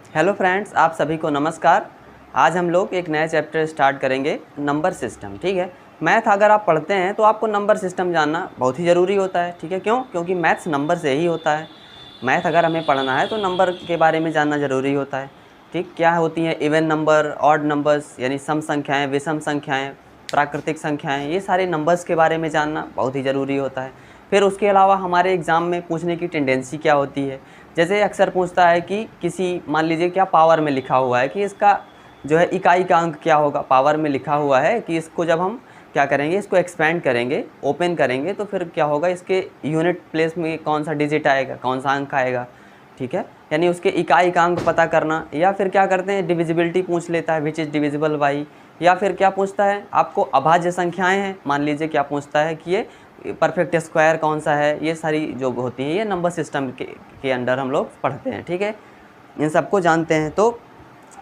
Hello friends, आप सभी को नमस्कार। आज हम लोग एक नया चैप्टर स्टार्ट करेंगे, नंबर सिस्टम। ठीक है, मैथ अगर आप पढ़ते हैं तो आपको नंबर सिस्टम जानना बहुत ही ज़रूरी होता है। ठीक है, क्यों? क्योंकि मैथ्स नंबर से ही होता है। मैथ अगर हमें पढ़ना है तो नंबर के बारे में जानना ज़रूरी होता है। ठीक, क्या होती हैं इवन नंबर, ऑड नंबर्स यानी सम संख्याएँ, विषम संख्याएँ, प्राकृतिक संख्याएँ, ये सारे नंबर्स के बारे में जानना बहुत ही ज़रूरी होता है। फिर उसके अलावा हमारे एग्ज़ाम में पूछने की टेंडेंसी क्या होती है, जैसे अक्सर पूछता है कि किसी, मान लीजिए क्या पावर में लिखा हुआ है कि इसका जो है इकाई का अंक क्या होगा। पावर में लिखा हुआ है कि इसको जब हम क्या करेंगे, इसको एक्सपेंड करेंगे, ओपन करेंगे, तो फिर क्या होगा, इसके यूनिट प्लेस में कौन सा डिजिट आएगा, कौन सा अंक आएगा। ठीक है, यानी उसके इकाई का अंक पता करना। या फिर क्या करते हैं, डिविजिबिलिटी पूछ लेता है, विच इज़ डिविजिबल बाई। या फिर क्या पूछता है, आपको अभाज्य संख्याएं हैं, मान लीजिए क्या पूछता है कि ये परफेक्ट स्क्वायर कौन सा है। ये सारी जो होती हैं ये नंबर सिस्टम के अंडर हम लोग पढ़ते हैं। ठीक है, इन सबको जानते हैं। तो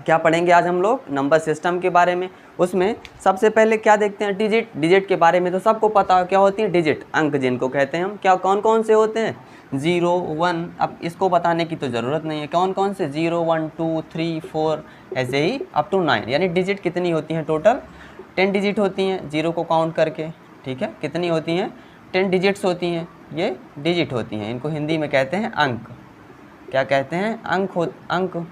क्या पढ़ेंगे आज हम लोग, नंबर सिस्टम के बारे में। उसमें सबसे पहले क्या देखते हैं, डिजिट। डिजिट के बारे में तो सबको पता है, क्या होती है डिजिट, अंक जिनको कहते हैं हम। क्या कौन कौन से होते हैं, 0, 1। अब इसको बताने की तो ज़रूरत नहीं है, कौन कौन से, 0, 1, 2, 3, 4, ऐसे ही अप टू 9। यानी डिजिट कितनी होती हैं, टोटल 10 डिजिट होती हैं, 0 को काउंट करके। ठीक है, कितनी होती हैं, 10 डिजिट्स होती हैं, ये डिजिट होती हैं। इनको हिंदी में कहते हैं अंक। क्या कहते हैं, अंक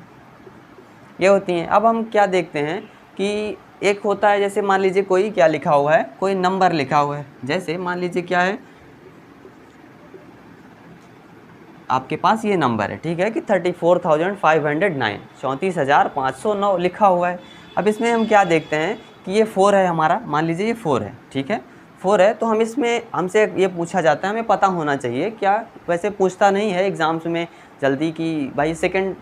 ये होती हैं। अब हम क्या देखते हैं कि एक होता है, जैसे मान लीजिए कोई क्या लिखा हुआ है, कोई नंबर लिखा हुआ है। जैसे मान लीजिए क्या है, आपके पास ये नंबर है, ठीक है, कि 34,509, 34,509 लिखा हुआ है। अब इसमें हम क्या देखते हैं कि ये 4 है हमारा, मान लीजिए ये 4 है। ठीक है, 4 है, तो हम इसमें, हमसे ये पूछा जाता है, हमें पता होना चाहिए। क्या, वैसे पूछता नहीं है एग्ज़ाम्स में जल्दी कि भाई सेकंड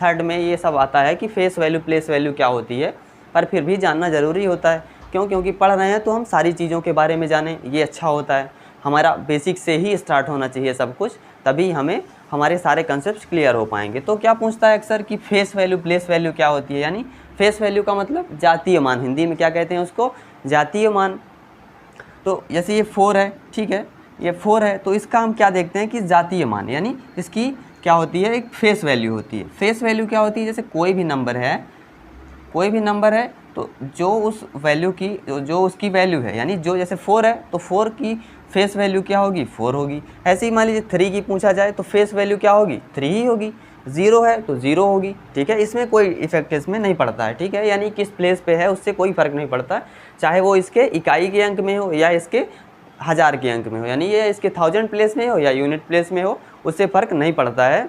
थर्ड में ये सब आता है कि फेस वैल्यू प्लेस वैल्यू क्या होती है, पर फिर भी जानना ज़रूरी होता है। क्यों? क्योंकि पढ़ रहे हैं तो हम सारी चीज़ों के बारे में जानें, ये अच्छा होता है। हमारा बेसिक से ही स्टार्ट होना चाहिए सब कुछ, तभी हमें हमारे सारे कंसेप्ट क्लियर हो पाएंगे। तो क्या पूछता है अक्सर कि फेस वैल्यू प्लेस वैल्यू क्या होती है। यानी फेस वैल्यू का मतलब जातीय मान, हिंदी में क्या कहते हैं उसको, जातीय मान। तो जैसे ये 4 है, ठीक है, ये 4 है, तो इसका हम क्या देखते हैं कि जातीय मान, यानी इसकी क्या होती है, एक फेस वैल्यू होती है। फेस वैल्यू क्या होती है, जैसे कोई भी नंबर है, कोई भी नंबर है, तो जो उस वैल्यू की, जो उसकी वैल्यू है, यानी जो, जैसे 4 है तो 4 की फेस वैल्यू क्या होगी, 4 होगी। ऐसे ही मान लीजिए 3 की पूछा जाए तो फेस वैल्यू क्या होगी, 3 ही होगी। 0 है तो 0 होगी। ठीक है, इसमें कोई इफेक्ट इसमें नहीं पड़ता है। ठीक है, यानी किस प्लेस पे है उससे कोई फ़र्क नहीं पड़ता, चाहे वो इसके इकाई के अंक में हो या इसके हज़ार के अंक में हो, यानी ये इसके 1000 प्लेस में हो या यूनिट प्लेस में हो, उससे फ़र्क नहीं पड़ता है।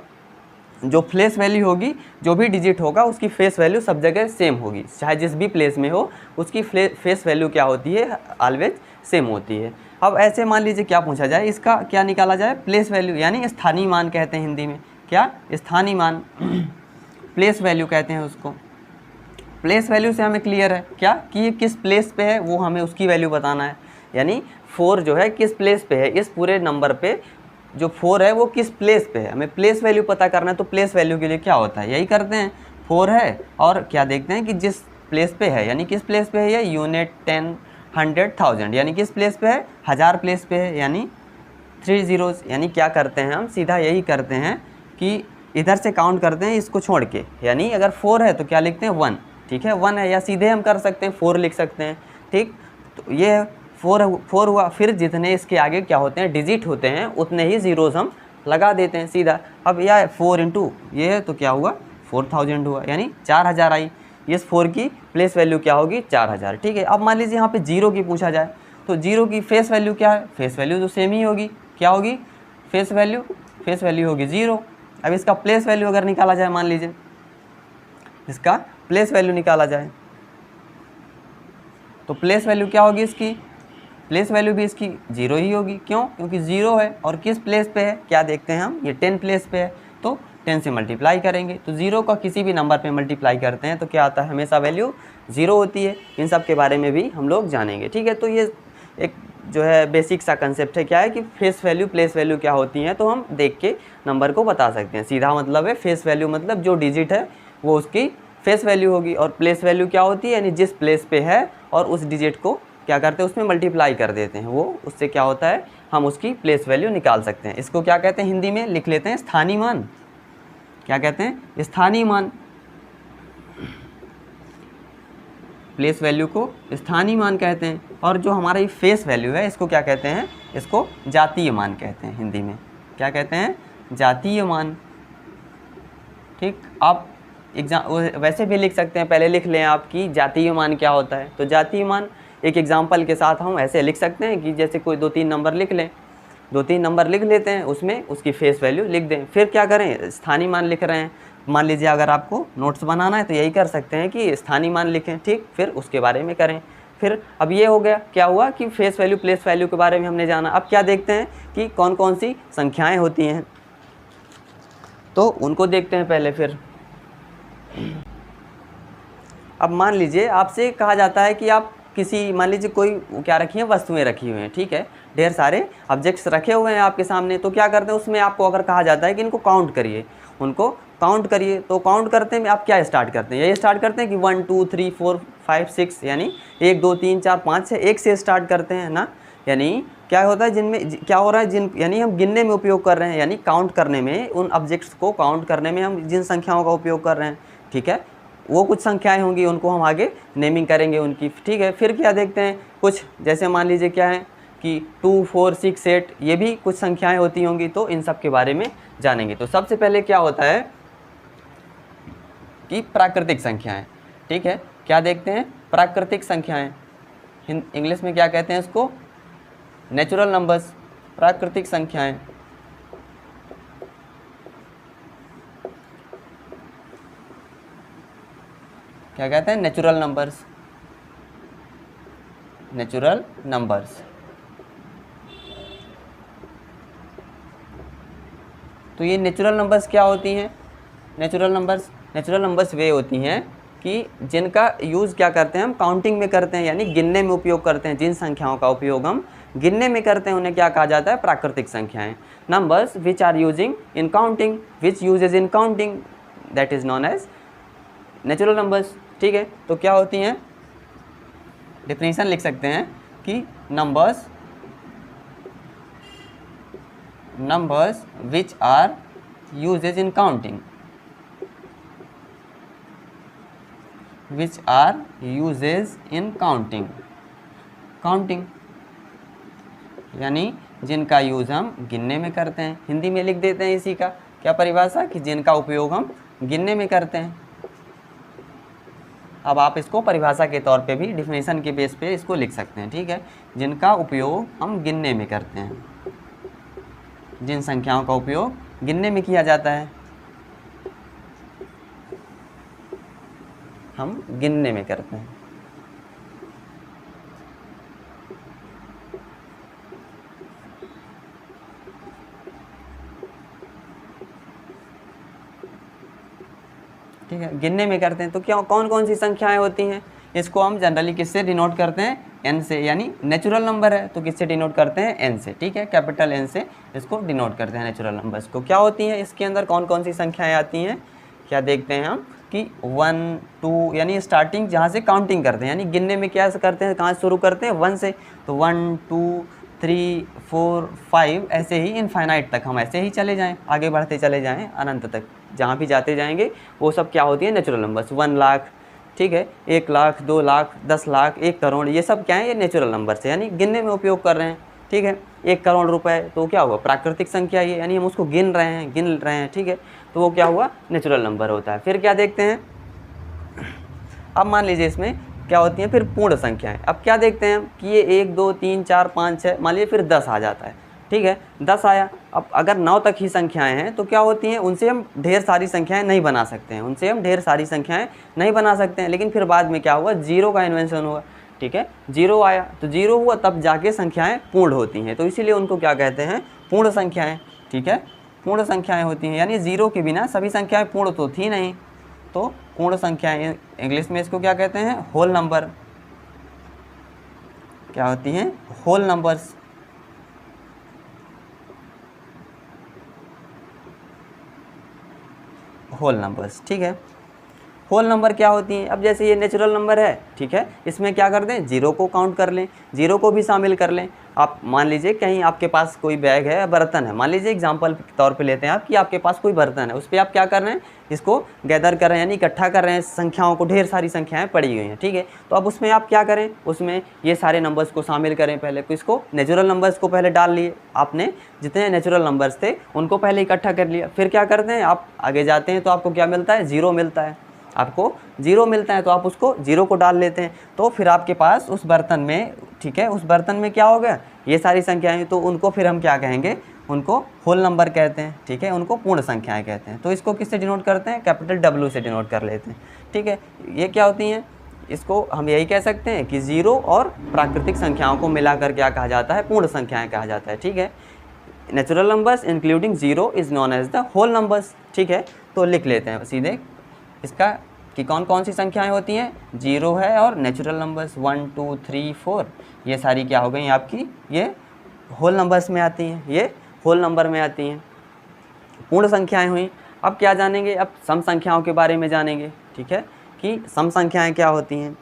जो फेस वैल्यू होगी, जो भी डिजिट होगा, उसकी फेस वैल्यू सब जगह सेम होगी, चाहे जिस भी प्लेस में हो, उसकी फेस वैल्यू क्या होती है, ऑलवेज सेम होती है। अब ऐसे मान लीजिए क्या पूछा जाए, इसका क्या निकाला जाए, प्लेस वैल्यू, यानी स्थानीय मान कहते हैं हिंदी में। क्या, स्थानीय मान प्लेस वैल्यू कहते हैं उसको। प्लेस वैल्यू से हमें क्लियर है क्या कि ये किस प्लेस पे है, वो हमें उसकी वैल्यू बताना है। यानी 4 जो है किस प्लेस पे है, इस पूरे नंबर पे जो 4 है वो किस प्लेस पे है, हमें प्लेस वैल्यू पता करना है। तो प्लेस वैल्यू के लिए क्या होता है, यही करते हैं, 4 है और क्या देखते हैं कि जिस प्लेस पे है, यानी किस प्लेस पे है, ये यूनिट, 10, 100, 1000, यानी किस प्लेस पे है, 1000 प्लेस पे है, यानी 3 ज़ीरोज़। यानी क्या करते हैं हम, सीधा यही करते हैं कि इधर से काउंट करते हैं इसको छोड़ के, यानी अगर 4 है तो क्या लिखते हैं, 1। ठीक है, 1 है, या सीधे हम कर सकते हैं 4 लिख सकते हैं। ठीक, तो ये 4 हुआ। फिर जितने इसके आगे क्या होते हैं, डिजिट होते हैं, उतने ही ज़ीरोज़ हम लगा देते हैं सीधा। अब यह 4 इंटू ये है तो क्या हुआ, 4000 हुआ, यानी 4000 आई। इस 4 की प्लेस वैल्यू क्या होगी, 4000। ठीक है, अब मान लीजिए यहाँ पे 0 की पूछा जाए तो 0 की फेस वैल्यू क्या है, फेस वैल्यू तो सेम ही होगी, क्या होगी, फेस वैल्यू होगी 0। अब इसका प्लेस वैल्यू अगर निकाला जाए, मान लीजिए इसका प्लेस वैल्यू निकाला जाए तो प्लेस वैल्यू क्या होगी, इसकी प्लेस वैल्यू भी इसकी 0 ही होगी। क्यों? क्योंकि 0 है और किस प्लेस पे है, क्या देखते हैं हम, ये 10 प्लेस पे है, तो 10 से मल्टीप्लाई करेंगे। तो 0 का किसी भी नंबर पे मल्टीप्लाई करते हैं तो क्या आता है, हमेशा वैल्यू 0 होती है। इन सब के बारे में भी हम लोग जानेंगे। ठीक है, तो ये एक जो है बेसिक सा कंसेप्ट है, क्या है कि फेस वैल्यू प्लेस वैल्यू क्या होती हैं, तो हम देख के नंबर को बता सकते हैं। सीधा मतलब है, फेस वैल्यू मतलब जो डिजिट है वो उसकी फेस वैल्यू होगी, और प्लेस वैल्यू क्या होती है, यानी जिस प्लेस पे है और उस डिजिट को क्या करते हैं, उसमें मल्टीप्लाई कर देते हैं, वो उससे क्या होता है, हम उसकी प्लेस वैल्यू निकाल सकते हैं। इसको क्या कहते हैं, हिंदी में लिख लेते हैं स्थानीय मान। क्या कहते हैं, स्थानीय मान। प्लेस वैल्यू को स्थानीय मान कहते हैं, और जो हमारा ये फेस वैल्यू है इसको क्या कहते हैं, इसको जातीय मान कहते हैं। हिंदी में क्या कहते हैं, जातीय मान। ठीक, आप वैसे भी लिख सकते हैं, पहले लिख लें आप कि जातीय मान क्या होता है। तो जातीय मान एक एग्जाम्पल के साथ हम ऐसे लिख सकते हैं कि जैसे कोई 2-3 नंबर लिख लें, 2-3 नंबर लिख लेते हैं, उसमें उसकी फेस वैल्यू लिख दें। फिर क्या करें, स्थानीय मान लिख रहे हैं, मान लीजिए अगर आपको नोट्स बनाना है तो यही कर सकते हैं कि स्थानीय मान लिखें। ठीक, फिर उसके बारे में करें। फिर अब ये हो गया, क्या हुआ कि फेस वैल्यू प्लेस वैल्यू के बारे में हमने जाना। अब क्या देखते हैं कि कौन कौन सी संख्याएँ होती हैं, तो उनको देखते हैं पहले। फिर अब मान लीजिए आपसे कहा जाता है कि आप किसी, मान लीजिए कोई क्या रखी है, वस्तुएं रखी हुई हैं, ठीक है, ढेर सारे ऑब्जेक्ट्स रखे हुए हैं आपके सामने। तो क्या करते हैं, उसमें आपको अगर कहा जाता है कि इनको काउंट करिए, उनको काउंट करिए, तो काउंट करते हैं आप क्या स्टार्ट करते हैं, यही स्टार्ट करते हैं कि 1 2 3 4 5 6, यानी 1 2 3 4 5 6, 1 से स्टार्ट करते हैं ना। यानी क्या होता है, जिनमें क्या हो रहा है, यानी हम गिनने में उपयोग कर रहे हैं, यानी काउंट करने में, उन ऑब्जेक्ट्स को काउंट करने में हम जिन संख्याओं का उपयोग कर रहे हैं, ठीक है, वो कुछ संख्याएं होंगी, उनको हम आगे नेमिंग करेंगे उनकी। ठीक है, फिर क्या देखते हैं, कुछ जैसे मान लीजिए क्या है कि 2 4 6 8, ये भी कुछ संख्याएं होती होंगी, तो इन सब के बारे में जानेंगे। तो सबसे पहले क्या होता है कि प्राकृतिक संख्याएं। ठीक है, क्या देखते हैं, प्राकृतिक संख्याएं, इंग्लिश में क्या कहते हैं इसको, नेचुरल नंबर्स, प्राकृतिक संख्याएं। क्या कहते हैं, नेचुरल नंबर्स, नेचुरल नंबर्स। तो ये नेचुरल नंबर्स क्या होती हैं, नेचुरल नंबर्स वे होती हैं कि जिनका यूज़ क्या करते हैं हम काउंटिंग में करते हैं, यानी गिनने में उपयोग करते हैं। जिन संख्याओं का उपयोग हम गिनने में करते हैं उन्हें क्या कहा जाता है, प्राकृतिक संख्याएं। Numbers which are using in counting, which uses in counting, that is known as natural numbers. ठीक है, तो क्या होती हैं, डिफिनेशन लिख सकते हैं कि numbers which are uses in counting, which are uses in counting, counting यानी जिनका यूज़ हम गिनने में करते हैं। हिंदी में लिख देते हैं इसी का क्या परिभाषा, कि जिनका उपयोग हम गिनने में करते हैं। अब आप इसको परिभाषा के तौर पे भी डिफिनेशन के बेस पे इसको लिख सकते हैं। ठीक है, जिनका उपयोग हम गिनने में करते हैं, जिन संख्याओं का उपयोग गिनने में किया जाता है, हम गिनने में करते हैं। ठीक है, गिनने में करते हैं। तो क्या कौन कौन सी संख्याएं होती हैं, इसको हम जनरली किससे डिनोट करते हैं, एन से, यानी नेचुरल नंबर है तो किससे डिनोट करते हैं, एन से। ठीक है, कैपिटल एन से इसको डिनोट करते हैं नेचुरल नंबर्स को। क्या होती हैं इसके अंदर, कौन कौन सी संख्याएं आती हैं, क्या देखते हैं हम कि 1 2, यानी स्टार्टिंग जहाँ से काउंटिंग करते हैं, यानी गिनने में क्या करते हैं, कहाँ शुरू करते हैं, 1 से। तो 1 2 3 4 5, ऐसे ही इनफाइनाइट तक हम ऐसे ही चले जाएं, आगे बढ़ते चले जाएं अनंत तक, जहाँ भी जाते जाएंगे वो सब क्या होती है, नेचुरल नंबर्स। 1 लाख, ठीक है, 1 लाख, 2 लाख, 10 लाख, 1 करोड़, ये सब क्या है, ये नेचुरल नंबर्स है, यानी गिनने में उपयोग कर रहे हैं। ठीक है, 1 करोड़ रुपए, तो क्या हुआ, प्राकृतिक संख्या ये, यानी हम उसको गिन रहे हैं। ठीक है, तो वो क्या हुआ, नेचुरल नंबर होता है। फिर क्या देखते हैं, अब मान लीजिए इसमें क्या होती हैं फिर पूर्ण संख्याएं। अब क्या देखते हैं कि ये 1 2 3 4 5 6, मान लीजिए फिर 10 आ जाता है। ठीक है, 10 आया। अब अगर 9 तक ही संख्याएं हैं तो क्या होती हैं, उनसे हम ढेर सारी संख्याएं नहीं बना सकते हैं, लेकिन फिर बाद में क्या हुआ, 0 का इन्वेंशन हुआ। ठीक है, 0 आया, तो 0 हुआ तब जाके संख्याएं पूर्ण होती हैं, तो इसीलिए उनको क्या कहते हैं, पूर्ण संख्याएं। ठीक है, पूर्ण संख्याएं होती हैं, यानी 0 के बिना सभी संख्याएं पूर्ण तो थी नहीं, तो पूर्ण संख्याएं, इंग्लिश में इसको क्या कहते हैं, होल नंबर। क्या होती हैं, होल नंबर्स। होल नंबर्स, ठीक है, होल नंबर क्या होती हैं? अब जैसे ये नेचुरल नंबर है, ठीक है, इसमें क्या कर दें, जीरो को काउंट कर लें, जीरो को भी शामिल कर लें। आप मान लीजिए कहीं आपके पास कोई बैग है, बर्तन है, मान लीजिए एग्जांपल के तौर पे लेते हैं आप कि आपके पास कोई बर्तन है, उस पर आप क्या कर रहे हैं, इसको गैदर कर रहे हैं, यानी इकट्ठा कर रहे हैं संख्याओं को, ढेर सारी संख्याएं पड़ी हुई हैं, ठीक है। तो अब उसमें आप क्या करें, उसमें ये सारे नंबर्स को शामिल करें। पहले तो इसको नेचुरल नंबर्स को पहले डाल लिए आपने, जितने नेचुरल नंबर्स थे उनको पहले इकट्ठा कर लिया। फिर क्या करते हैं, आप आगे जाते हैं तो आपको क्या मिलता है, जीरो मिलता है, आपको जीरो मिलता है, तो आप उसको जीरो को डाल लेते हैं। तो फिर आपके पास उस बर्तन में, ठीक है, उस बर्तन में क्या हो गया, ये सारी संख्याएं, तो उनको फिर हम क्या कहेंगे, उनको होल नंबर कहते हैं, ठीक है, उनको पूर्ण संख्याएं कहते हैं। तो इसको किससे डिनोट करते हैं, कैपिटल W से डिनोट कर लेते हैं, ठीक है। ये क्या होती हैं, इसको हम यही कह सकते हैं कि जीरो और प्राकृतिक संख्याओं को मिलाकर क्या कहा जाता है, पूर्ण संख्याएं कहा जाता है, ठीक है। Natural numbers including zero is known as the whole numbers, ठीक है। तो लिख लेते हैं सीधे इसका कि कौन कौन सी संख्याएं होती हैं, जीरो है और नेचुरल नंबर्स 1 2 3 4, ये सारी क्या हो गई आपकी, ये होल नंबर्स में आती हैं, ये होल नंबर में आती हैं, पूर्ण संख्याएं हुई। अब क्या जानेंगे, अब सम संख्याओं के बारे में जानेंगे, ठीक है, कि सम संख्याएं क्या होती हैं,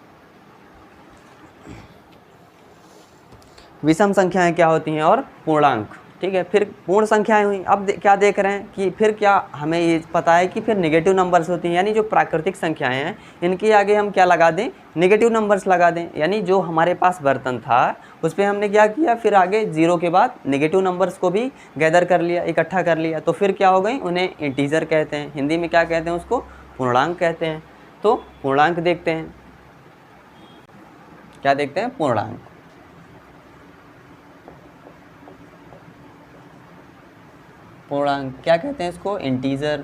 विषम संख्याएं क्या होती हैं और पूर्णांक, ठीक है। फिर पूर्ण संख्याएं हुई। अब क्या देख रहे हैं कि फिर क्या हमें ये पता है कि फिर नेगेटिव नंबर्स होती हैं, यानी जो प्राकृतिक संख्याएं हैं इनके आगे हम क्या लगा दें, नेगेटिव नंबर्स लगा दें। यानी जो हमारे पास बर्तन था उस पर हमने क्या किया, फिर आगे जीरो के बाद नेगेटिव नंबर्स को भी गैदर कर लिया, इकट्ठा कर लिया, तो फिर क्या हो गई, उन्हें इंटीजर कहते हैं, हिंदी में क्या कहते हैं उसको, पूर्णांक कहते हैं। तो पूर्णांक देखते हैं, क्या देखते हैं, पूर्णांक। पूर्णांक क्या कहते हैं इसको, इंटीजर,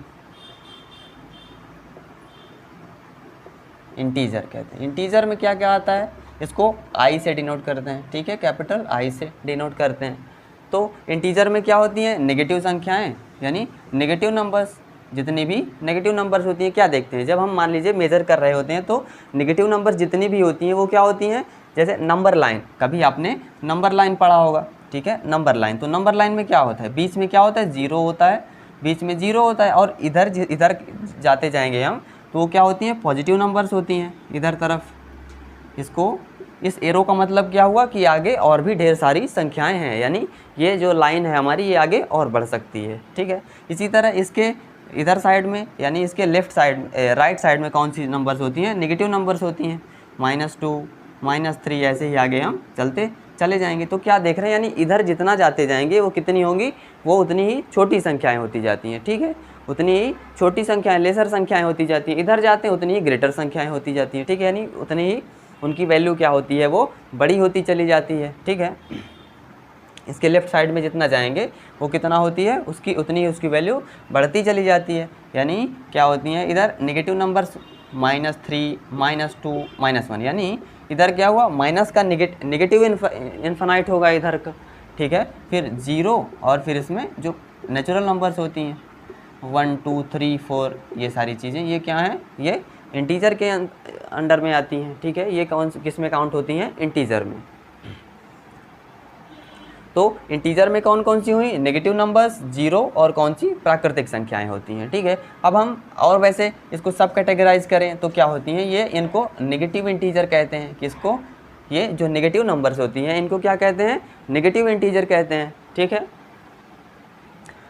इंटीजर कहते हैं। इंटीजर में क्या क्या आता है, इसको आई से डिनोट करते हैं, ठीक है, कैपिटल आई से डिनोट करते हैं। तो इंटीजर में क्या होती हैं, नेगेटिव संख्याएं, यानी नेगेटिव नंबर्स, जितनी भी नेगेटिव नंबर्स होती हैं, क्या देखते हैं, जब हम मान लीजिए मेजर कर रहे होते हैं तो नेगेटिव नंबर्स जितनी भी होती हैं वो क्या होती हैं, जैसे नंबर लाइन, कभी आपने नंबर लाइन पढ़ा होगा, ठीक है, नंबर लाइन। तो नंबर लाइन में क्या होता है, बीच में क्या होता है, जीरो होता है, बीच में जीरो होता है, और इधर इधर जाते जाएंगे हम तो वो क्या होती हैं, पॉजिटिव नंबर्स होती हैं इधर तरफ। इसको, इस एरो का मतलब क्या हुआ कि आगे और भी ढेर सारी संख्याएं हैं, यानी ये जो लाइन है हमारी ये आगे और बढ़ सकती है, ठीक है। इसी तरह इसके इधर साइड में, यानी इसके लेफ्ट साइड, राइट साइड में कौन सी नंबर्स होती हैं, नेगेटिव नंबर्स होती हैं, -2 -3, ऐसे ही आगे हम चलते चले जाएंगे। तो क्या देख रहे हैं, यानी इधर जितना जाते जाएंगे वो कितनी होंगी, वो उतनी ही छोटी संख्याएं होती जाती हैं, ठीक है, उतनी ही छोटी संख्याएं, लेसर संख्याएं होती जाती हैं। इधर जाते हैं उतनी ही ग्रेटर संख्याएं होती जाती हैं, ठीक है, यानी उतनी ही उनकी वैल्यू क्या होती है, वो बड़ी होती चली जाती है, ठीक है। इसके लेफ्ट साइड में जितना जाएंगे वो कितना होती है, उसकी उतनी ही उसकी वैल्यू बढ़ती चली जाती है। यानी क्या होती हैं, इधर नेगेटिव नंबर्स -3 -2 -1, यानी इधर क्या हुआ, माइनस का नेगेटिव इन्फिनाइट होगा इधर का, ठीक है। फिर जीरो, और फिर इसमें जो नेचुरल नंबर्स होती हैं 1 2 3 4, ये सारी चीज़ें ये क्या हैं, ये इंटीजर के अंडर में आती हैं, ठीक है। ये कौन किस में काउंट होती हैं, इंटीजर में। तो इंटीजर में कौन कौन सी हुई, नेगेटिव नंबर्स, जीरो, और कौन सी, प्राकृतिक संख्याएं होती हैं, ठीक है। अब हम और वैसे इसको सब कैटेगराइज करें तो क्या होती हैं, ये इनको नेगेटिव इंटीजर कहते हैं। किसको, ये जो नेगेटिव नंबर्स होती हैं इनको क्या कहते हैं, नेगेटिव इंटीजर कहते हैं, ठीक है।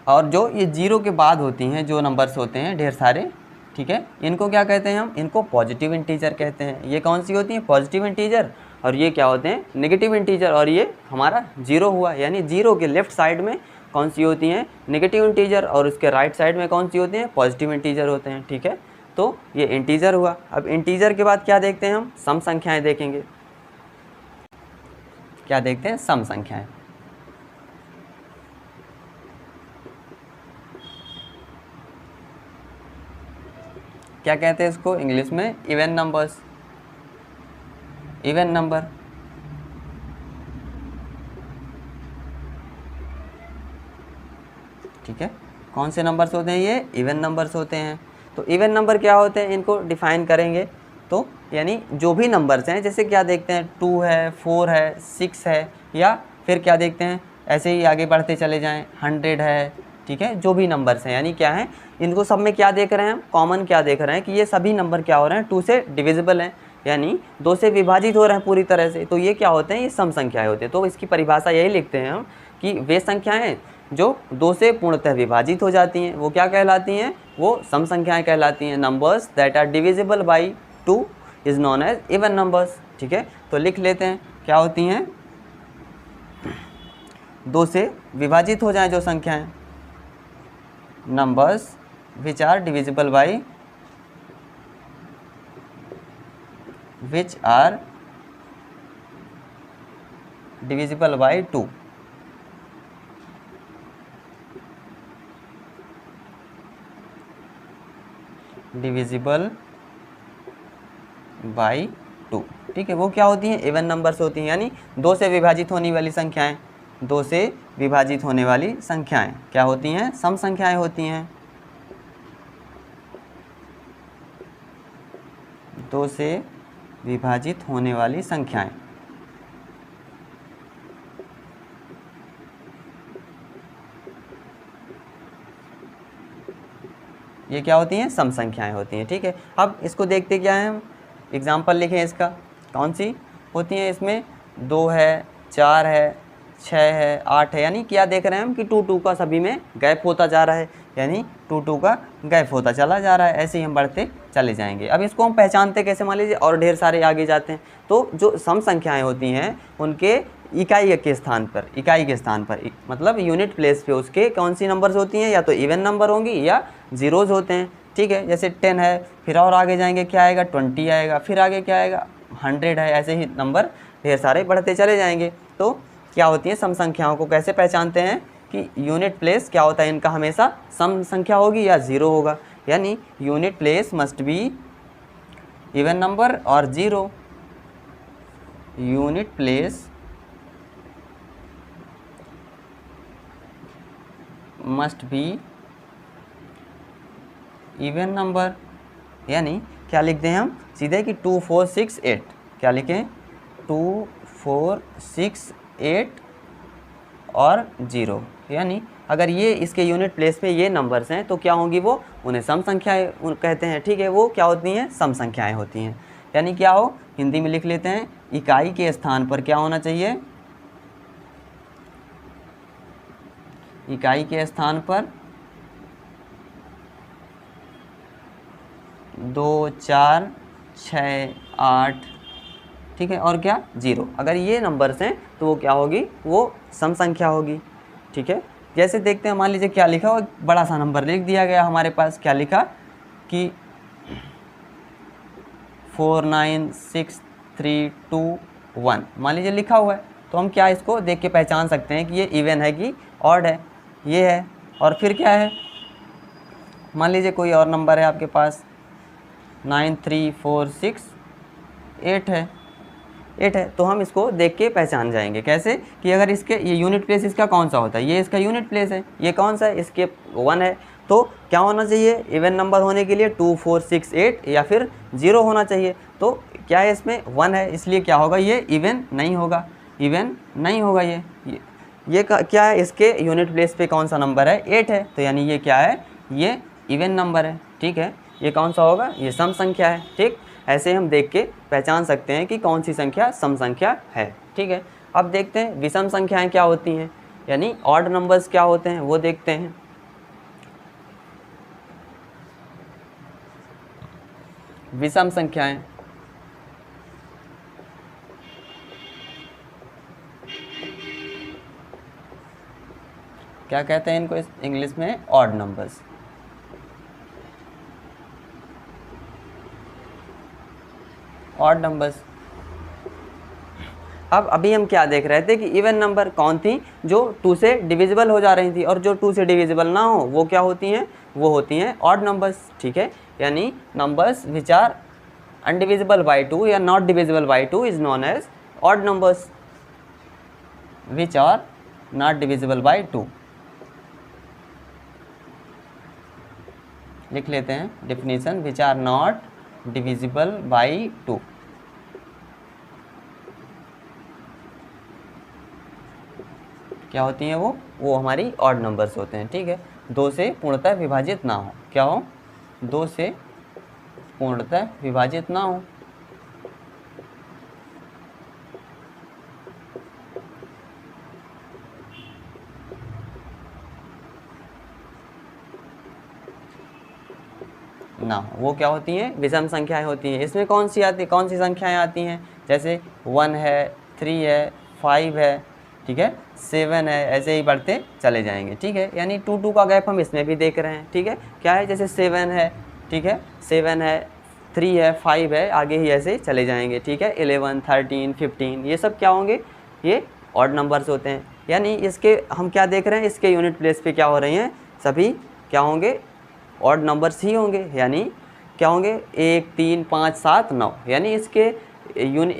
और जो ये जीरो के बाद होती हैं जो नंबर्स होते हैं ढेर सारे, ठीक है, इनको क्या कहते हैं हम, इनको पॉजिटिव इंटीजर कहते हैं। ये कौन सी होती हैं, पॉजिटिव इंटीजर, और ये क्या होते हैं, नेगेटिव इंटीजर। और ये हमारा जीरो हुआ, यानी जीरो के लेफ्ट साइड में कौन सी होती हैं, नेगेटिव इंटीजर, और उसके राइट साइड में कौन सी होती हैं, पॉजिटिव इंटीजर होते हैं, ठीक है। तो ये इंटीजर हुआ। अब इंटीजर के बाद क्या देखते हैं हम, सम संख्याएं देखेंगे। क्या देखते हैं, सम संख्याएं। क्या कहते हैं इसको इंग्लिश में, इवन नंबर्स, इवन नंबर, ठीक है। कौन से नंबर्स होते हैं, ये इवन नंबर्स होते हैं। तो इवन नंबर क्या होते हैं, इनको डिफाइन करेंगे तो यानी जो भी नंबर्स हैं, जैसे क्या देखते हैं, 2 है, 4 है, 6 है, या फिर क्या देखते हैं, ऐसे ही आगे बढ़ते चले जाएं, 100 है, ठीक है, जो भी नंबर्स हैं, यानी क्या है, इनको सब में क्या देख रहे हैं हम, कॉमन क्या देख रहे हैं कि ये सभी नंबर क्या हो रहे हैं, 2 से डिविजिबल हैं, यानी 2 से विभाजित हो रहे हैं पूरी तरह से, तो ये क्या होते हैं, ये सम संख्याएं होती हैं। तो इसकी परिभाषा यही लिखते हैं हम कि वे संख्याएं जो 2 से पूर्णतः विभाजित हो जाती हैं वो क्या कहलाती हैं, वो सम संख्याएं कहलाती हैं। Numbers that are divisible by 2 is known as even numbers. ठीक है, तो लिख लेते हैं क्या होती हैं, 2 से विभाजित हो जाएं जो संख्याएं, numbers which are divisible by two, divisible by 2। ठीक है, वो क्या होती हैं, इवन नंबर्स होती हैं, यानी 2 से विभाजित होने वाली संख्याएं, 2 से विभाजित होने वाली संख्याएं क्या होती हैं, सम संख्याएं होती हैं। 2 से विभाजित होने वाली संख्याएं, ये क्या होती हैं, सम संख्याएं होती हैं। ठीक है, अब इसको देखते क्या है, हम एग्जाम्पल लिखें इसका, कौन सी होती हैं, इसमें 2 है, 4 है, 6 है, 8 है, यानी क्या देख रहे हैं हम कि 2 का सभी में गैप होता जा रहा है, यानी 2 का गैप होता चला जा रहा है, ऐसे ही हम बढ़ते चले जाएंगे। अब इसको हम पहचानते कैसे, मान लीजिए और ढेर सारे आगे जाते हैं, तो जो सम संख्याएं होती हैं उनके इकाई के स्थान पर मतलब यूनिट प्लेस पे उसके कौन सी नंबर्स होती हैं, या तो इवन नंबर होंगी या जीरोज़ होते हैं। ठीक है, जैसे 10 है, फिर और आगे जाएंगे क्या आएगा, 20 आएगा, फिर आगे क्या आएगा, 100 है, ऐसे ही नंबर ढेर सारे बढ़ते चले जाएंगे। तो क्या होती हैं, सम संख्याओं को कैसे पहचानते हैं कि यूनिट प्लेस क्या होता है इनका, हमेशा सम संख्या होगी या ज़ीरो होगा, यानी unit place must be even number और zero. Unit place must be even number, यानी क्या लिखते हैं हम सीधे कि 2 4 6 8, क्या लिखें, 2 4 6 8 और 0, यानी अगर ये इसके यूनिट प्लेस पे ये नंबर्स हैं तो क्या होंगी, वो उन्हें सम संख्याएं कहते हैं। ठीक है, वो क्या होती हैं, सम संख्याएं होती हैं, यानी क्या हो, हिंदी में लिख लेते हैं, इकाई के स्थान पर क्या होना चाहिए, इकाई के स्थान पर 2 4 6 8, ठीक है, और क्या 0। अगर ये नंबर्स हैं तो वो क्या होगी, वो सम संख्या होगी। ठीक है, जैसे देखते हैं, मान लीजिए क्या लिखा हो, बड़ा सा नंबर लिख दिया गया हमारे पास, क्या लिखा कि 49632 मान लीजिए लिखा हुआ है, तो हम क्या इसको देख के पहचान सकते हैं कि ये इवन है कि ऑड है, ये है। और फिर क्या है, मान लीजिए कोई और नंबर है आपके पास, 93468 है, 8 है, तो हम इसको देख के पहचान जाएंगे कैसे, कि अगर इसके ये यूनिट प्लेस इसका कौन सा होता है, ये इसका यूनिट प्लेस है, ये कौन सा है, इसके 1 है, तो क्या होना चाहिए, इवन नंबर होने के लिए 2 4 6 8 या फिर 0 होना चाहिए। तो क्या है, इसमें 1 है, इसलिए क्या होगा, ये इवन नहीं होगा, इवन नहीं होगा। ये क्या है, इसके यूनिट प्लेस पे कौन सा नंबर है, 8 है, तो यानी ये क्या है, ये इवन नंबर है। ठीक है, ये कौन सा होगा, ये सम संख्या है। ठीक, ऐसे हम देख के पहचान सकते हैं कि कौन सी संख्या सम संख्या है। ठीक है, अब देखते हैं विषम संख्याएं क्या होती हैं, यानी ऑड नंबर्स क्या होते हैं, वो देखते हैं। विषम संख्याएं, क्या कहते हैं इनको इंग्लिश में, ऑड नंबर्स। Odd numbers. अब अभी हम क्या देख रहे थे कि इवन नंबर कौन थी, जो 2 से डिविजिबल हो जा रही थी, और जो 2 से डिविजिबल ना हो वो क्या होती हैं, वो होती हैं ऑड नंबर्स। ठीक है, यानी numbers which are undivisible by 2 या not divisible by 2 is known as odd numbers, which are not divisible by 2। लिख लेते हैं definition, which are not divisible by 2। क्या होती हैं वो हमारी ऑड नंबर्स होते हैं। ठीक है, 2 से पूर्णतः विभाजित ना हो। क्या हो? 2 से पूर्णतः विभाजित ना हो। ना, वो क्या होती हैं? विषम संख्याएं होती हैं। इसमें कौन सी संख्याएं आती हैं? जैसे 1 है, 3 है, 5 है, ठीक है, 7 है, ऐसे ही बढ़ते चले जाएंगे। ठीक है, यानी 2 का गैप हम इसमें भी देख रहे हैं। ठीक है, क्या है? जैसे 7 है, ठीक है, 7 है, 3 है, 5 है, आगे ही ऐसे चले जाएंगे। ठीक है, 11, 13, 15, ये सब क्या होंगे? ये ऑड नंबर्स होते हैं। यानी इसके हम क्या देख रहे हैं? इसके यूनिट प्लेस पे क्या हो रही हैं? सभी क्या होंगे? ऑड नंबर्स ही होंगे। यानी क्या होंगे? 1, 3, 5, 7, 9। यानी इसके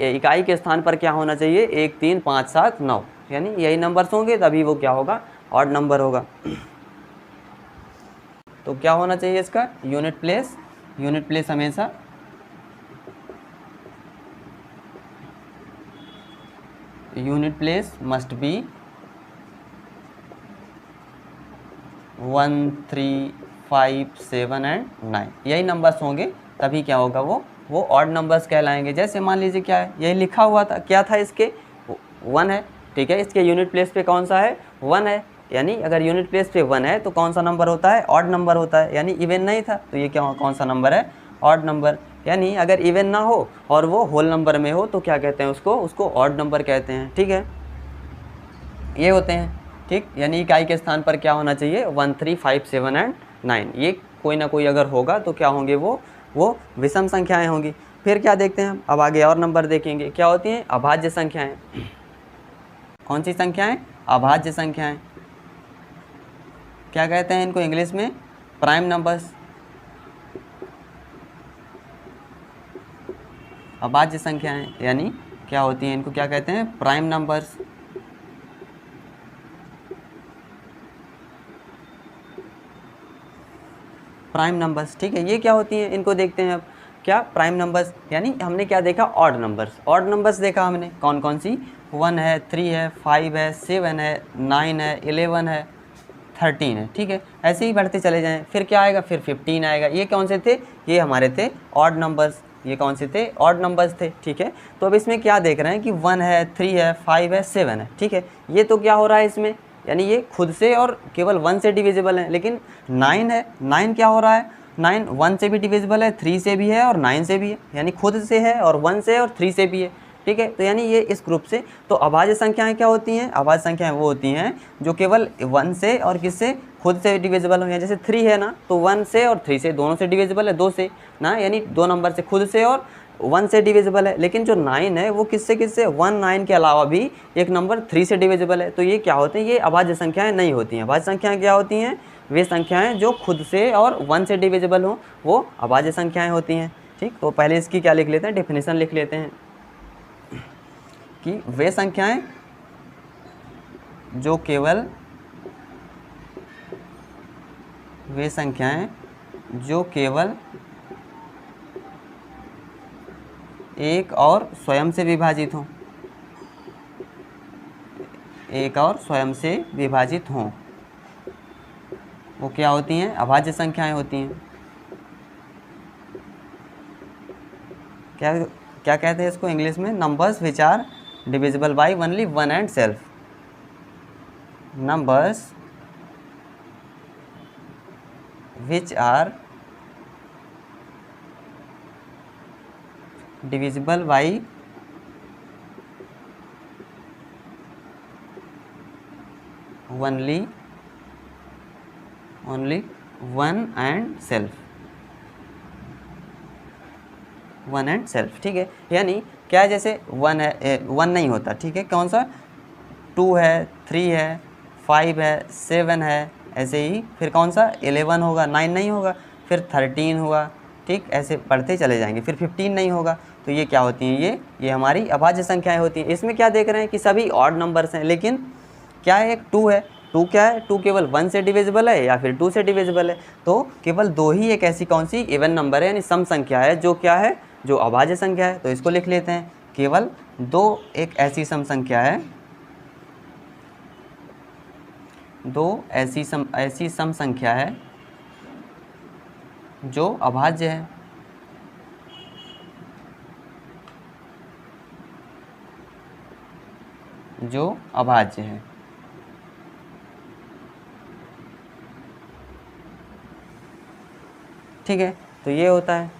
इकाई के स्थान पर क्या होना चाहिए? 1, 3, 5, 7, 9, यानी यही नंबर्स होंगे, तभी वो क्या होगा? ऑड नंबर होगा। तो क्या होना चाहिए इसका? यूनिट प्लेस हमेशा unit place must B 1, 3, 5, 7 and 9, यही नंबर्स होंगे, तभी क्या होगा? वो ऑड नंबर्स कहलाएंगे। जैसे मान लीजिए क्या है, यही लिखा हुआ था, क्या था इसके? 1 है। ठीक है, इसके यूनिट प्लेस पे कौन सा है? 1 है। यानी अगर यूनिट प्लेस पे 1 है तो कौन सा नंबर होता है? ऑड नंबर होता है। यानी इवन नहीं था, तो ये क्या कौन सा नंबर है? Odd number. यानी अगर इवन ना हो और वो होल नंबर में हो तो क्या कहते हैं उसको ऑड नंबर कहते हैं। ठीक है, ये होते हैं। ठीक, यानी इकाई के स्थान पर क्या होना चाहिए? 1, 3, 5, 7 एंड 9, ये कोई ना कोई अगर होगा तो क्या होंगे? वो विषम संख्याएं होंगी। फिर क्या देखते हैं हम? अब आगे और नंबर देखेंगे, क्या होती हैं? अभाज्य संख्याएं। कौन सी संख्याएं? अभाज्य संख्याएं। क्या कहते हैं इनको इंग्लिश में? Prime numbers. अभाज्य संख्याएं यानी क्या होती हैं? इनको क्या कहते हैं? Prime numbers. Prime numbers. ठीक है, ये क्या होती हैं? इनको देखते हैं अब। क्या? Prime numbers. यानी हमने क्या देखा? Odd numbers. ऑड नंबर्स देखा हमने, कौन कौन सी? 1 है, 3 है, 5 है, 7 है, 9 है, 11 है, 13 है। ठीक है, ऐसे ही बढ़ते चले जाएं। फिर क्या आएगा? फिर 15 आएगा। ये कौन से थे? ये हमारे थे ऑड नंबर्स। ये कौन से थे? ऑड नंबर्स थे। ठीक है, तो अब इसमें क्या देख रहे हैं कि 1 है, 3 है, 5 है, 7 है। ठीक है, ये तो क्या हो रहा है इसमें? यानी ये खुद से और केवल 1 से डिविजिबल है। लेकिन 9 है, 9 क्या हो रहा है? 9 1 से भी डिविजिबल है, 3 से भी है और 9 से भी है। यानी खुद से है और 1 से और 3 से भी है। ठीक है, तो यानी ये इस ग्रुप से। तो अभाज्य संख्याएं क्या होती हैं? अभाज्य संख्याएं वो होती हैं जो केवल 1 से और किससे? खुद से डिविजिबल हो। जैसे 3 है ना, तो 1 से और 3 से दोनों से डिविजिबल है, 2 से ना, यानी 2 नंबर से खुद से और 1 से डिविजिबल है। लेकिन जो 9 है वो किससे 1, 9 के अलावा भी एक नंबर 3 से डिविजिबल है। तो ये क्या होते हैं? ये अभाज्य संख्याएं नहीं होती हैं। अभाज्य संख्याएं क्या होती हैं? वे संख्याएं जो खुद से और 1 से डिविजिबल हों, वो अभाज्य संख्याएं होती हैं। ठीक, तो पहले इसकी क्या लिख लेते हैं? डेफिनेशन लिख लेते हैं कि वे संख्याएं जो केवल एक और स्वयं से विभाजित हों, एक और स्वयं से विभाजित हों, वो क्या होती हैं? अभाज्य संख्याएं होती हैं। क्या कहते हैं इसको इंग्लिश में? Numbers which are divisible by only 1 and self. Numbers which are divisible by only 1 and self. 1 and self. ठीक है, यानी क्या है? जैसे 1 है, 1 नहीं होता। ठीक है, कौन सा? 2 है, 3 है, 5 है, 7 है, ऐसे ही। फिर कौन सा? 11 होगा, 9 नहीं होगा। फिर 13 होगा। ठीक, ऐसे बढ़ते चले जाएंगे। फिर 15 नहीं होगा। तो ये क्या होती हैं? ये हमारी अभाज्य संख्याएं होती हैं। इसमें क्या देख रहे हैं कि सभी ऑड नंबर्स हैं, लेकिन क्या है? एक 2 है। 2 क्या है? 2 केवल 1 से डिविजिबल है या फिर 2 से डिविजिबल है। तो केवल 2 ही एक ऐसी कौन सी? इवन नंबर है, यानी सम संख्या है, जो क्या है? जो अभाज्य संख्या है। तो इसको लिख लेते हैं, केवल 2 एक ऐसी सम संख्या है दो ऐसी सम संख्या है जो अभाज्य है। जो अभाज्य है। ठीक है, तो ये होता है।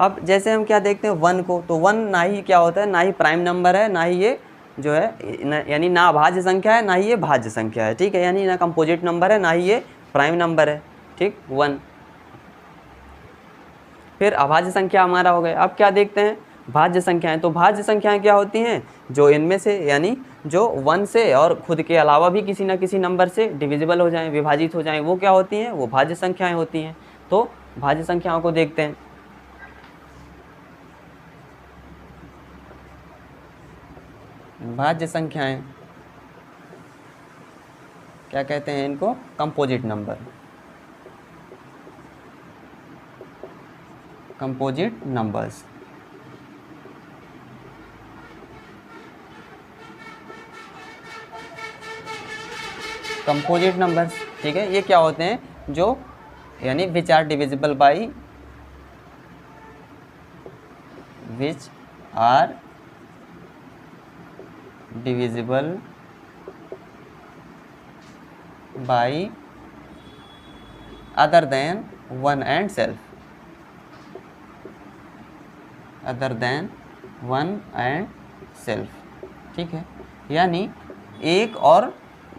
अब जैसे हम क्या देखते हैं वन को, तो वन ना ही क्या होता है, ना ही प्राइम नंबर है, ना ही ये जो है यानी ना अभाज्य संख्या है, ना ही ये भाज्य संख्या है। ठीक है, यानी ना कंपोजिट नंबर है, ना ही ये प्राइम नंबर है। ठीक, वन। फिर अभाज्य संख्या हमारा हो गया। अब क्या देखते हैं भाज्य संख्याएं। तो भाज्य संख्याएं क्या होती हैं, जो इनमें से यानी जो वन से और खुद के अलावा भी किसी ना किसी नंबर से डिविजिबल हो जाएं, विभाजित हो जाएं, वो क्या होती हैं, वो भाज्य संख्याएं होती हैं। तो भाज्य संख्याओं को देखते हैं। भाज्य संख्याएं क्या कहते हैं इनको, composite number. Composite numbers. Composite numbers, ठीक है, ये क्या होते हैं, जो यानी which are divisible by, which are divisible by other than one and self, other than one and self. ठीक है, यानी एक और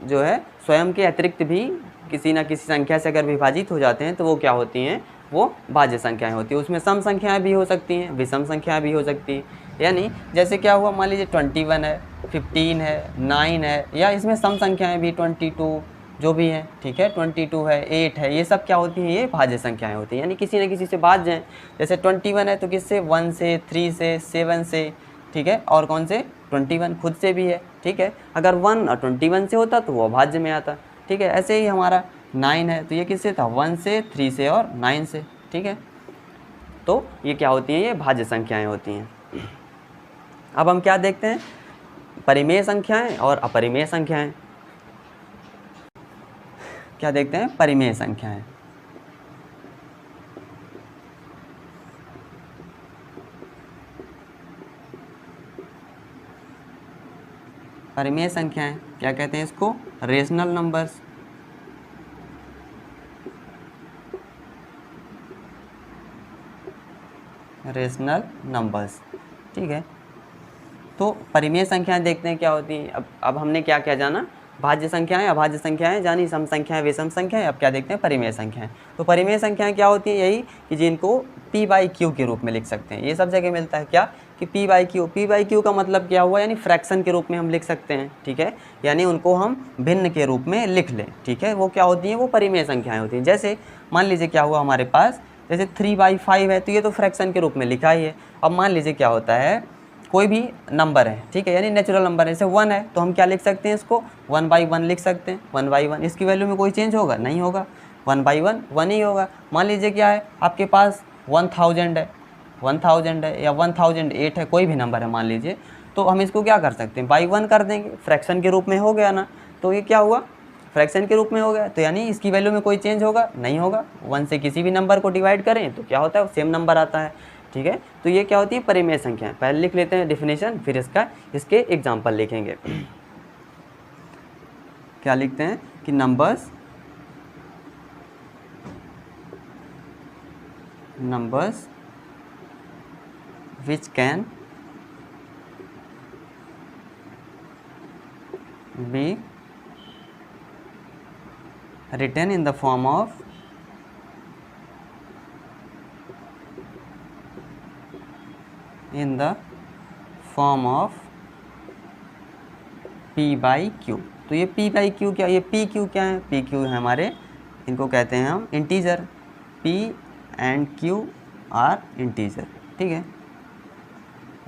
जो है स्वयं के अतिरिक्त भी किसी न किसी संख्या से अगर विभाजित हो जाते हैं तो वो क्या होती हैं, वो भाज्य संख्याएं होती हैं। उसमें सम संख्याएं भी हो सकती हैं, विषम संख्याएं भी हो सकती हैं। यानी जैसे क्या हुआ, मान लीजिए 21 है, 15 है, 9 है, या इसमें सम संख्याएं भी 22 जो भी हैं, ठीक है, 22 है, 8 है, ये सब क्या होती हैं, ये भाज्य संख्याएं होती हैं। यानी किसी न किसी से भाज्य हैं। जैसे 21 है तो किससे, 1 से, 3 से, 7 से, ठीक है, और कौन से, 21 खुद से भी है। ठीक है, अगर 1 और 21 से होता तो वो अभाज्य में आता। ठीक है, ऐसे ही हमारा 9 है तो ये किससे था, 1 से, 3 से और 9 से। ठीक है, तो ये क्या होती हैं, ये भाज्य संख्याएं होती हैं। अब हम क्या देखते हैं, परिमेय संख्याएं और अपरिमेय संख्याएं। क्या देखते हैं, परिमेय संख्याएं। परिमेय संख्याएं क्या कहते हैं इसको, रेशनल नंबर्स। रेशनल नंबर्स, ठीक है। तो परिमेय संख्याएं देखते हैं क्या होती हैं। अब हमने क्या क्या जाना, भाज्य संख्याएं, अभाज्य संख्याएं जानी, सम संख्याएं, विषम संख्याएं। अब क्या देखते हैं, परिमेय संख्याएं। तो परिमेय संख्याएं क्या होती हैं, यही कि जिनको p/q के रूप में लिख सकते हैं। ये सब जगह मिलता है क्या, कि p/q। p/q का मतलब क्या हुआ, यानी फ्रैक्शन के रूप में हम लिख सकते हैं। ठीक है, यानी उनको हम भिन्न के रूप में लिख लें। ठीक है, वो क्या होती हैं, वो परिमेय संख्याएं होती हैं। जैसे मान लीजिए क्या हुआ हमारे पास, जैसे 3/5 है तो ये तो फ्रैक्शन के रूप में लिखा ही है। अब मान लीजिए क्या होता है, कोई भी नंबर है, ठीक है, यानी नेचुरल नंबर है, जैसे 1 है तो हम क्या लिख सकते हैं, इसको 1/1 लिख सकते हैं। 1/1 इसकी वैल्यू में कोई चेंज होगा, नहीं होगा, 1/1 1 ही होगा। मान लीजिए क्या है, आपके पास 1000 है, 1000 है या 1008 है, कोई भी नंबर है मान लीजिए, तो हम इसको क्या कर सकते हैं, बाई 1 कर देंगे, फ्रैक्शन के रूप में हो गया ना। तो ये क्या हुआ, फ्रैक्शन के रूप में हो गया, तो यानी इसकी वैल्यू में कोई चेंज होगा, नहीं होगा। 1 से किसी भी नंबर को डिवाइड करें तो क्या होता है, सेम नंबर आता है। ठीक है, तो ये क्या होती है, परिमेय संख्याएं। पहले लिख लेते हैं डिफिनेशन, फिर इसके एग्जाम्पल लिखेंगे। क्या लिखते हैं कि numbers which can be written in the form of p/q। तो ये p/q क्या, ये pq क्या है, pq है हमारे, इनको कहते हैं हम integer. p and q are integer. ठीक है,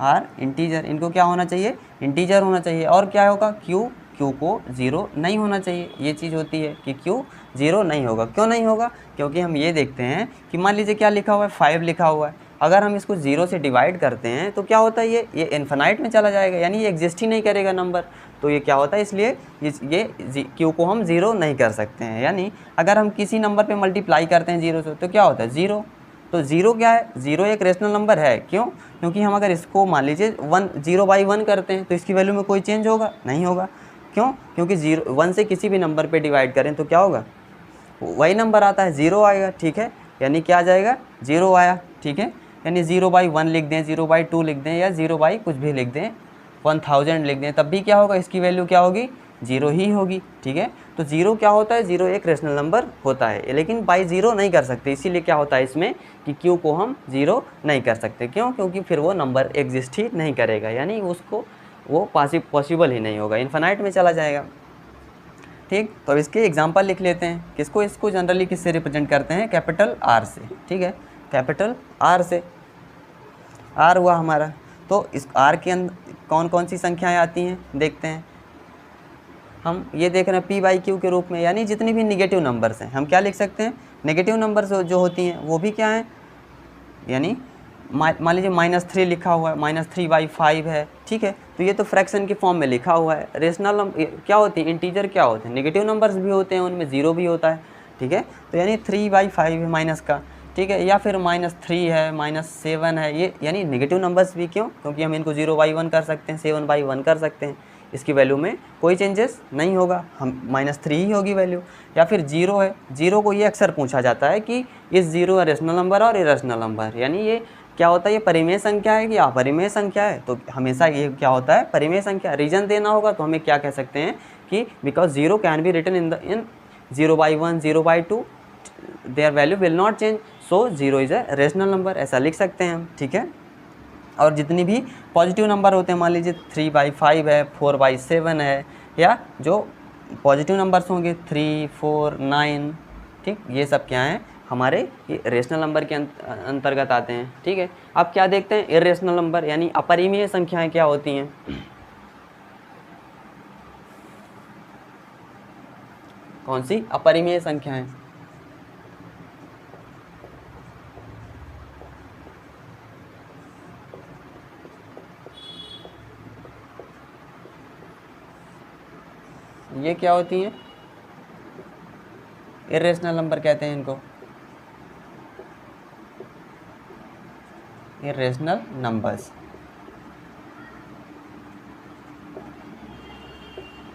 आर इंटीजर, इनको क्या होना चाहिए, इंटीजर होना चाहिए। और क्या होगा, q को 0 नहीं होना चाहिए। ये चीज़ होती है कि q 0 नहीं होगा। क्यों नहीं होगा, क्योंकि हम ये देखते हैं कि मान लीजिए क्या लिखा हुआ है, 5 लिखा हुआ है, अगर हम इसको 0 से डिवाइड करते हैं तो क्या होता है, ये इन्फिनाइट में चला जाएगा, यानी ये एग्जिस्ट ही नहीं करेगा नंबर। तो ये क्या होता है, इसलिए ये क्यू को हम ज़ीरो नहीं कर सकते हैं। यानी अगर हम किसी नंबर पे मल्टीप्लाई करते हैं ज़ीरो से तो क्या होता है, ज़ीरो। तो ज़ीरो क्या है, ज़ीरो एक रेशनल नंबर है। क्यों, क्योंकि हम अगर इसको मान लीजिए 0/1 करते हैं तो इसकी वैल्यू में कोई चेंज होगा नहीं होगा। क्यों, क्योंकि 1 से किसी भी नंबर पे डिवाइड करें तो क्या होगा, वही नंबर आता है, 0 आएगा। ठीक है, यानी क्या आ जाएगा, 0 आया। ठीक है, यानी 0/1 लिख दें, 0/2 लिख दें, या 0 कुछ भी लिख दें, 1000 लिख दें, तब भी क्या होगा, इसकी वैल्यू क्या होगी, 0 ही होगी। ठीक है, तो 0 क्या होता है, 0 एक रेशनल नंबर होता है, लेकिन बाई 0 नहीं कर सकते। इसीलिए क्या होता है इसमें कि क्यू को हम 0 नहीं कर सकते। क्यों, क्योंकि फिर वो नंबर एग्जिस्ट ही नहीं करेगा, यानी उसको वो पॉसिबल ही नहीं होगा, इन्फिनाइट में चला जाएगा। ठीक, तो अब इसके एग्जांपल लिख लेते हैं। किसको, इसको जनरली किससे रिप्रेजेंट करते हैं, कैपिटल आर से। ठीक है, कैपिटल आर से, आर हुआ हमारा। तो इस आर के अंदर कौन कौन सी संख्याएं आती हैं देखते हैं। हम ये देख रहे हैं p/q के रूप में, यानी जितनी भी निगेटिव नंबर्स हैं हम क्या लिख सकते हैं, नेगेटिव नंबर्स जो होती हैं वो भी क्या हैं, यानी मान लीजिए -3 लिखा हुआ है, -3/5 है। ठीक है, तो ये तो फ्रैक्शन के फॉर्म में लिखा हुआ है। रेशनल क्या होती है, इंटीजर क्या होते हैं, नेगेटिव नंबर्स भी होते हैं, उनमें 0 भी होता है। ठीक है, तो यानी 3/5 है माइनस का। ठीक है, या फिर -3 है, -7 है, ये यानी नेगेटिव नंबर्स भी। क्यों, क्योंकि हम इनको 0/1 कर सकते हैं, 7/1 कर सकते हैं, इसकी वैल्यू में कोई चेंजेस नहीं होगा, हम -3 ही होगी वैल्यू। या फिर 0 है, 0 को ये अक्सर पूछा जाता है कि इस 0 रेशनल नंबर और इरेशनल नंबर, यानी ये क्या होता है, ये परिमेय संख्या है कि अपरिमेय संख्या है। तो हमेशा ये क्या होता है, परिमेय संख्या। रीजन देना होगा तो हमें क्या कह सकते हैं कि because 0 can be written in 0/1, 0/2, their value will not change, so 0 is a rational number, ऐसा लिख सकते हैं हम। ठीक है, और जितनी भी पॉजिटिव नंबर होते हैं, मान लीजिए 3/5 है, 4/7 है, या जो पॉजिटिव नंबर्स होंगे 3, 4, 9, ठीक, ये सब क्या हैं, हमारे ये रेशनल नंबर के अंतर्गत आते हैं। ठीक है, अब क्या देखते हैं, इरेशनल नंबर यानी अपरिमेय संख्याएं क्या होती हैं। कौन सी अपरिमेय संख्याएं, ये क्या होती हैं, इरेशनल नंबर कहते हैं इनको, इरेशनल नंबर्स।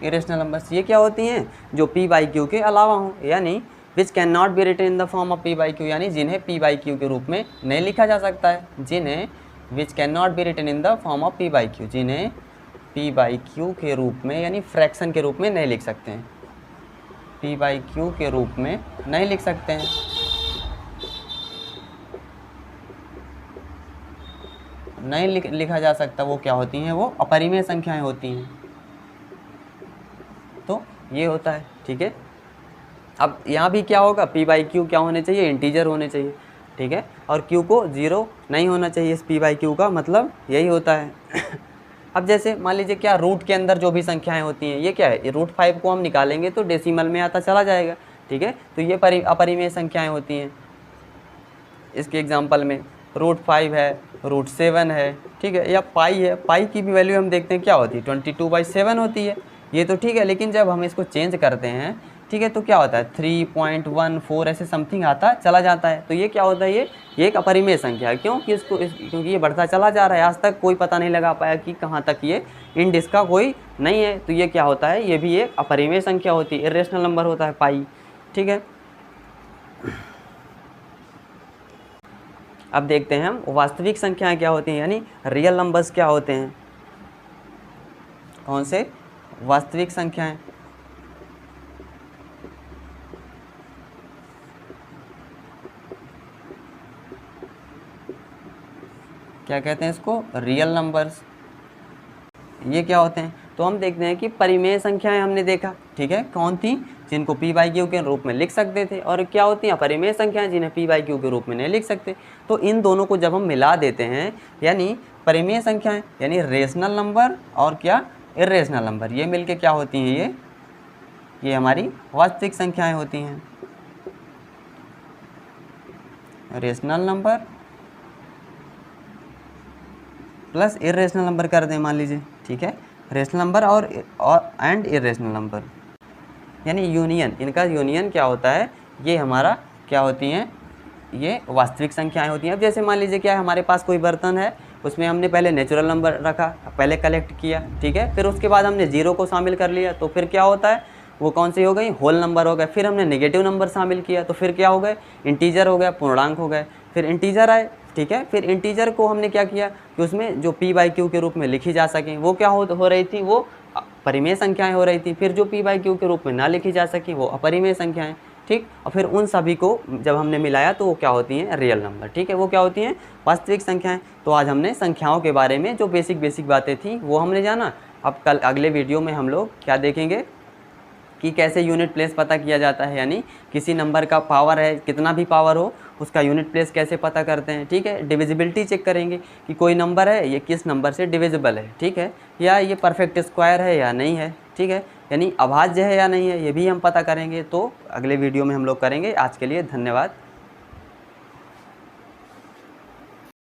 इरेशनल नंबर्स ये क्या होती हैं, जो p/q के अलावा हों, यानी which can not be written in the form of p/q, यानी जिन्हें p/q के रूप में नहीं लिखा जा सकता है, जिन्हें which can not be written in the form of p/q, जिन्हें p/q के रूप में यानी फ्रैक्शन के रूप में नहीं लिख सकते हैं, p/q के रूप में नहीं लिख सकते हैं, नहीं लिखा जा सकता, वो क्या होती हैं, वो अपरिमेय संख्याएं होती हैं। तो ये होता है। ठीक है, अब यहाँ भी क्या होगा, p/q क्या होने चाहिए, इंटीजर होने चाहिए। ठीक है, और q को 0 नहीं होना चाहिए, इस p/q का मतलब यही होता है। अब जैसे मान लीजिए क्या, रूट के अंदर जो भी संख्याएं होती हैं, ये क्या है, √5 को हम निकालेंगे तो डेसिमल में आता चला जाएगा। ठीक है, तो ये अपरिमेय संख्याएं होती हैं। इसके एग्जांपल में √5 है, √7 है। ठीक है, या पाई है, पाई की भी वैल्यू हम देखते हैं क्या होती है, 22/7 होती है। ये तो ठीक है, लेकिन जब हम इसको चेंज करते हैं, ठीक है, तो क्या होता है 3.14 ऐसे समथिंग आता चला जाता है। तो ये क्या होता है, ये एक अपरिमेय संख्या है। क्यों, कि क्योंकि ये बढ़ता चला जा रहा है, आज तक कोई पता नहीं लगा पाया कि कहाँ तक ये इंड इसका कोई नहीं है। तो ये क्या होता है, ये भी एक अपरिमेय संख्या होती है, इरेशनल नंबर होता है पाई। ठीक है, अब देखते हैं हम वास्तविक संख्याएं क्या होती हैं, यानी रियल नंबर्स क्या होते हैं। कौन से, वास्तविक संख्याएं। क्या कहते हैं इसको, रियल नंबर्स। ये क्या होते हैं, तो हम देखते हैं कि परिमेय संख्याएं हमने देखा। ठीक है, कौन थी, जिनको p/q के रूप में लिख सकते थे, और क्या होती हैं अपरिमेय संख्याएं, जिन्हें p/q के रूप में नहीं लिख सकते। तो इन दोनों को जब हम मिला देते हैं, यानी परिमेय संख्याएं यानी रेशनल नंबर और क्या, इरेशनल नंबर, ये मिलके क्या होती हैं, ये हमारी वास्तविक संख्याएं होती हैं। Rational number plus irrational number कर दें मान लीजिए। ठीक है, रेशनल नंबर और एंड इरेशनल नंबर, यानी यूनियन, इनका यूनियन क्या होता है, ये हमारा क्या होती हैं, ये वास्तविक संख्याएं होती हैं। अब जैसे मान लीजिए क्या है, हमारे पास कोई बर्तन है, उसमें हमने पहले नेचुरल नंबर रखा, पहले कलेक्ट किया, ठीक है, फिर उसके बाद हमने जीरो को शामिल कर लिया, तो फिर क्या होता है, वो कौन सी हो गई, होल नंबर हो गए। फिर हमने नेगेटिव नंबर शामिल किया, तो फिर क्या हो गए, इंटीजर हो गया, पूर्णांक हो गए। फिर इंटीजर आए, ठीक है, फिर इंटीजर को हमने क्या किया कि उसमें जो p/q के रूप में लिखी जा सकें, वो क्या हो रही थी, वो परिमेय संख्याएं हो रही थी। फिर जो p/q के रूप में ना लिखी जा सकी, वो अपरिमेय संख्याएं, ठीक। और फिर उन सभी को जब हमने मिलाया तो वो क्या होती हैं, रियल नंबर, ठीक है, वो क्या होती हैं, वास्तविक संख्याएं। तो आज हमने संख्याओं के बारे में जो बेसिक बातें थी वो हमने जाना। अब कल अगले वीडियो में हम लोग क्या देखेंगे कि कैसे यूनिट प्लेस पता किया जाता है, यानी किसी नंबर का पावर है, कितना भी पावर हो, उसका यूनिट प्लेस कैसे पता करते हैं, ठीक है। डिविजिबिलिटी चेक करेंगे कि कोई नंबर है, ये किस नंबर से डिविजिबल है, ठीक है, या ये परफेक्ट स्क्वायर है या नहीं है, ठीक है, यानी अभाज्य है या नहीं है, ये भी हम पता करेंगे। तो अगले वीडियो में हम लोग करेंगे। आज के लिए धन्यवाद।